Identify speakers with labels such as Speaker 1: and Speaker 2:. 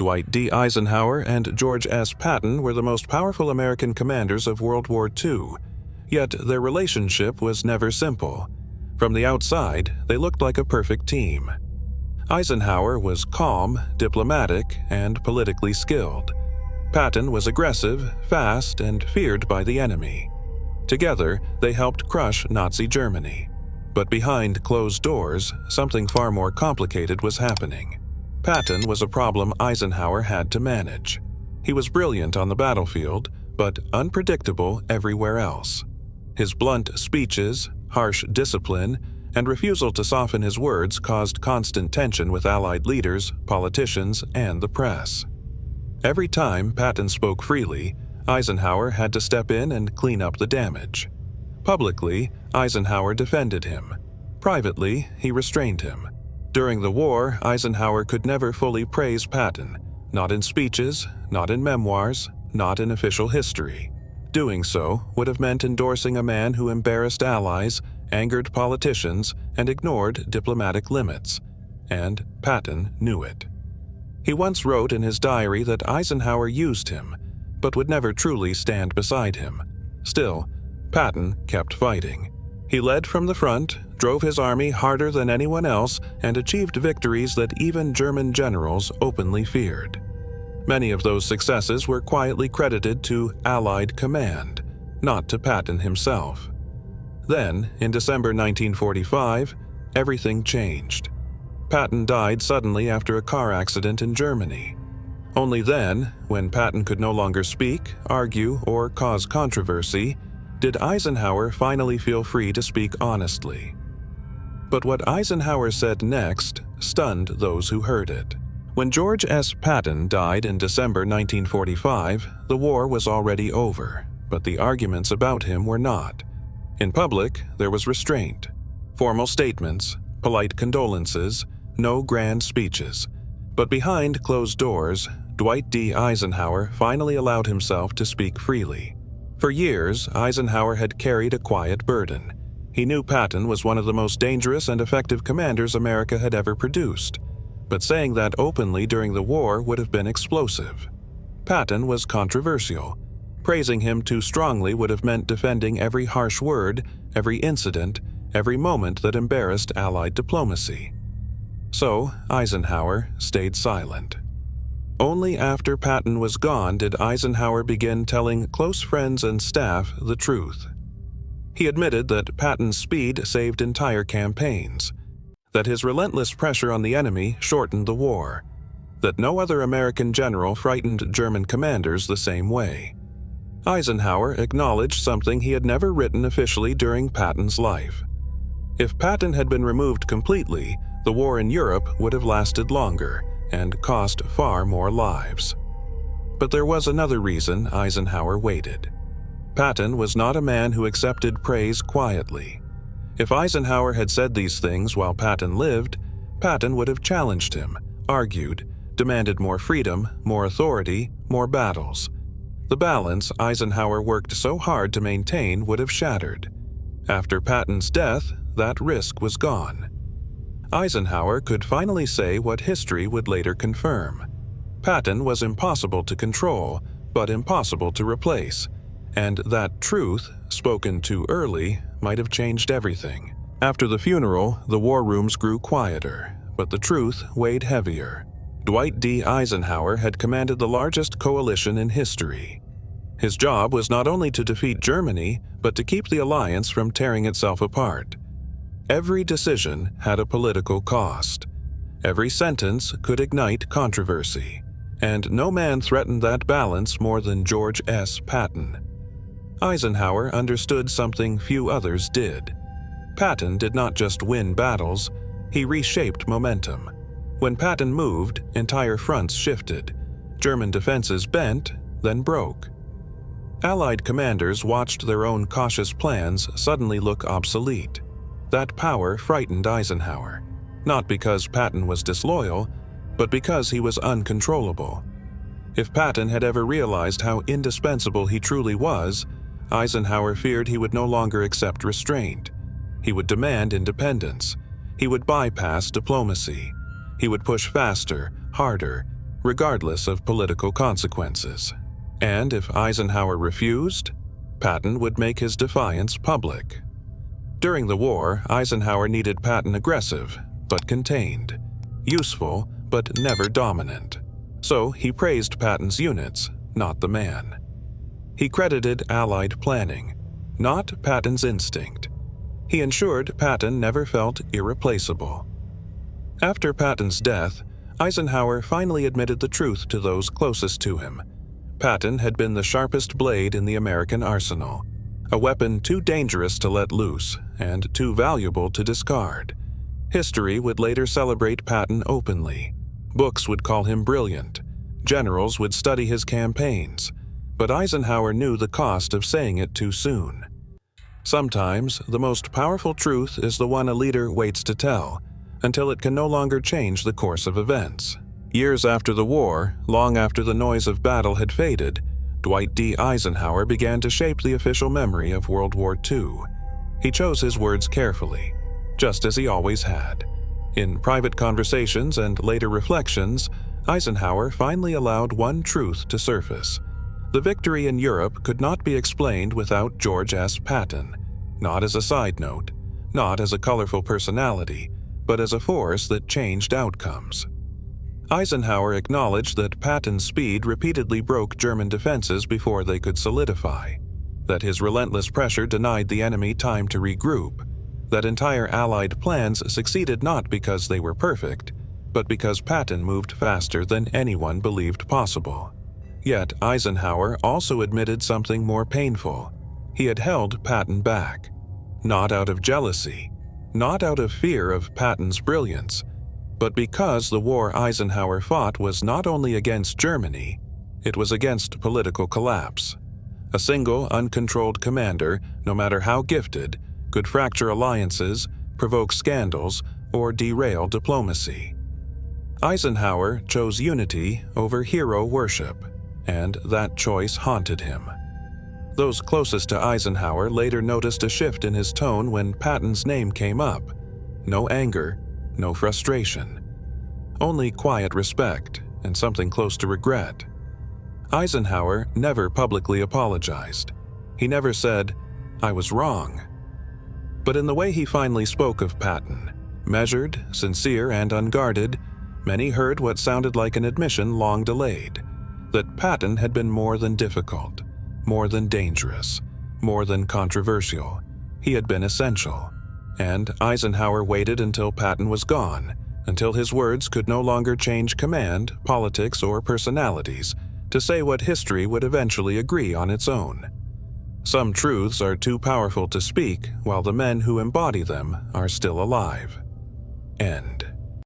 Speaker 1: Dwight D. Eisenhower and George S. Patton were the most powerful American commanders of World War II, yet their relationship was never simple. From the outside, they looked like a perfect team. Eisenhower was calm, diplomatic, and politically skilled. Patton was aggressive, fast, and feared by the enemy. Together, they helped crush Nazi Germany. But behind closed doors, something far more complicated was happening. Patton was a problem Eisenhower had to manage. He was brilliant on the battlefield, but unpredictable everywhere else. His blunt speeches, harsh discipline, and refusal to soften his words caused constant tension with Allied leaders, politicians, and the press. Every time Patton spoke freely, Eisenhower had to step in and clean up the damage. Publicly, Eisenhower defended him. Privately, he restrained him. During the war, Eisenhower could never fully praise Patton, not in speeches, not in memoirs, not in official history. Doing so would have meant endorsing a man who embarrassed allies, angered politicians, and ignored diplomatic limits. And Patton knew it. He once wrote in his diary that Eisenhower used him, but would never truly stand beside him. Still, Patton kept fighting. He led from the front, drove his army harder than anyone else, and achieved victories that even German generals openly feared. Many of those successes were quietly credited to Allied command, not to Patton himself. Then, in December 1945, everything changed. Patton died suddenly after a car accident in Germany. Only then, when Patton could no longer speak, argue, or cause controversy, did Eisenhower finally feel free to speak honestly. But what Eisenhower said next stunned those who heard it. When George S. Patton died in December 1945, the war was already over, but the arguments about him were not. In public, there was restraint, formal statements, polite condolences, no grand speeches. But behind closed doors, Dwight D. Eisenhower finally allowed himself to speak freely. For years, Eisenhower had carried a quiet burden. He knew Patton was one of the most dangerous and effective commanders America had ever produced. But saying that openly during the war would have been explosive. Patton was controversial. Praising him too strongly would have meant defending every harsh word, every incident, every moment that embarrassed Allied diplomacy. So, Eisenhower stayed silent. Only after Patton was gone did Eisenhower begin telling close friends and staff the truth. He admitted that Patton's speed saved entire campaigns, that his relentless pressure on the enemy shortened the war, that no other American general frightened German commanders the same way. Eisenhower acknowledged something he had never written officially during Patton's life. If Patton had been removed completely, the war in Europe would have lasted longer and cost far more lives. But there was another reason Eisenhower waited. Patton was not a man who accepted praise quietly. If Eisenhower had said these things while Patton lived, Patton would have challenged him, argued, demanded more freedom, more authority, more battles. The balance Eisenhower worked so hard to maintain would have shattered. After Patton's death, that risk was gone. Eisenhower could finally say what history would later confirm. Patton was impossible to control, but impossible to replace, and that truth, spoken too early, might have changed everything. After the funeral, the war rooms grew quieter, but the truth weighed heavier. Dwight D. Eisenhower had commanded the largest coalition in history. His job was not only to defeat Germany, but to keep the alliance from tearing itself apart. Every decision had a political cost. Every sentence could ignite controversy, and no man threatened that balance more than George S. Patton. Eisenhower understood something few others did. Patton did not just win battles, he reshaped momentum. When Patton moved, entire fronts shifted. German defenses bent, then broke. Allied commanders watched their own cautious plans suddenly look obsolete. That power frightened Eisenhower, not because Patton was disloyal, but because he was uncontrollable. If Patton had ever realized how indispensable he truly was, Eisenhower feared he would no longer accept restraint. He would demand independence. He would bypass diplomacy. He would push faster, harder, regardless of political consequences. And if Eisenhower refused, Patton would make his defiance public. During the war, Eisenhower needed Patton aggressive, but contained, useful, but never dominant. So he praised Patton's units, not the man. He credited Allied planning, not Patton's instinct. He ensured Patton never felt irreplaceable. After Patton's death, Eisenhower finally admitted the truth to those closest to him. Patton had been the sharpest blade in the American arsenal, a weapon too dangerous to let loose and too valuable to discard. History would later celebrate Patton openly. Books would call him brilliant. Generals would study his campaigns. But Eisenhower knew the cost of saying it too soon. Sometimes, the most powerful truth is the one a leader waits to tell, until it can no longer change the course of events. Years after the war, long after the noise of battle had faded, Dwight D. Eisenhower began to shape the official memory of World War II. He chose his words carefully, just as he always had. In private conversations and later reflections, Eisenhower finally allowed one truth to surface. The victory in Europe could not be explained without George S. Patton, not as a side note, not as a colorful personality, but as a force that changed outcomes. Eisenhower acknowledged that Patton's speed repeatedly broke German defenses before they could solidify, that his relentless pressure denied the enemy time to regroup, that entire Allied plans succeeded not because they were perfect, but because Patton moved faster than anyone believed possible. Yet Eisenhower also admitted something more painful. He had held Patton back, not out of jealousy, not out of fear of Patton's brilliance, but because the war Eisenhower fought was not only against Germany, it was against political collapse. A single, uncontrolled commander, no matter how gifted, could fracture alliances, provoke scandals, or derail diplomacy. Eisenhower chose unity over hero worship, and that choice haunted him. Those closest to Eisenhower later noticed a shift in his tone when Patton's name came up. No anger, no frustration. Only quiet respect and something close to regret. Eisenhower never publicly apologized. He never said, "I was wrong." But in the way he finally spoke of Patton, measured, sincere, and unguarded, many heard what sounded like an admission long delayed. That Patton had been more than difficult, more than dangerous, more than controversial. He had been essential. And Eisenhower waited until Patton was gone, until his words could no longer change command, politics, or personalities, to say what history would eventually agree on its own. Some truths are too powerful to speak while the men who embody them are still alive. End.